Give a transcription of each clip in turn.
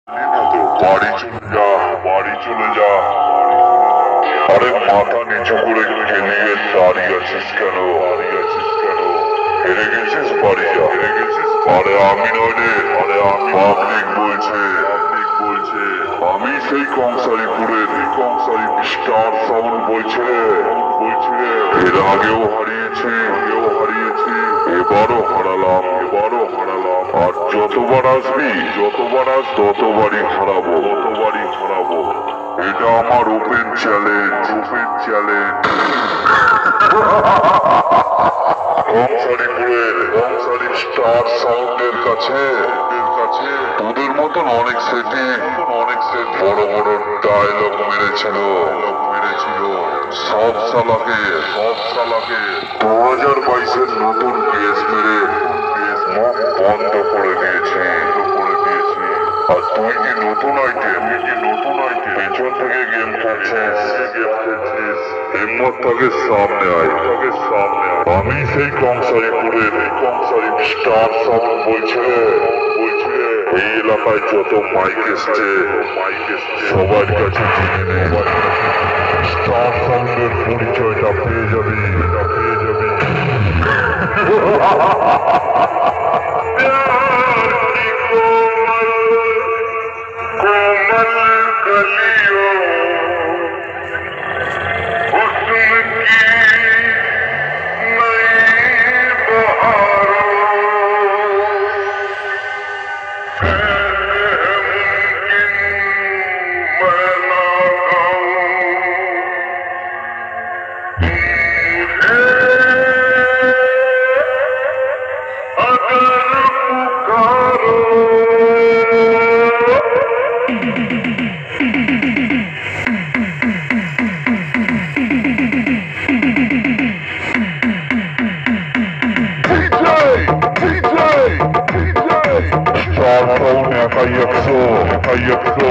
বাড়ি চলে যা, বাড়ি চলে যা। আরে মাথা নিচু করে খেলিয়ে দাঁড়িয়ে আছিস কেন? দাঁড়িয়ে আছিস কেন? হেরে গেছিস, বাড়ি যা। হেরে গেছিস? আরে আমি নয় রে, আরে আমি পাবলিক বলছে, পাবলিক বলছে। আমি সেই কংসারীপুরের কংসারী স্টার সাউন্ড বলছে রে, বলছে রে। এর আগেও হারিয়েছি, আগেও হারিয়েছি, এবারও হারালাম, এবারও হারালাম। আর যতবার আসবি, যতবার আস ততবারই হারাবো, ততবারই হারাবো। এটা আমার ওপেন চ্যালেঞ্জ, ওপেন চ্যালেঞ্জ। কংসারীপুরের কংসারী স্টার সাউন্ডের কাছে তোদের মতন অনেক সেটি, অনেক সেট বড় বড় ডায়লগ মেরেছিল, সব সালাকে 2022-এর নতুন কেস মেরে মুখ বন্ধ করে দিয়েছে, আর তুই কি নতুন আইটেম, পেছন থেকে গেম খেলছিস, হিম্মত থাকে সামনে আয়, আমি সেই কংসারীপুরের কংসারী স্টার সাউন্ড বলছে রে, এই এলাকায় যত মাইক এসছে সবার কাছে জেনে নে। স্টার সাউন্ডের পরিচয়টা পেয়ে যাবি,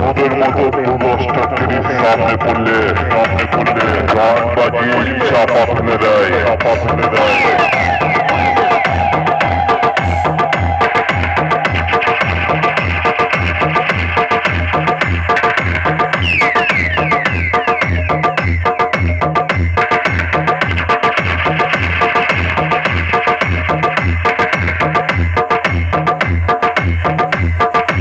ওদের মতো 10টা 30 সামনে পড়লে গান বাজিয়ে চাপা ফেলে দেয়।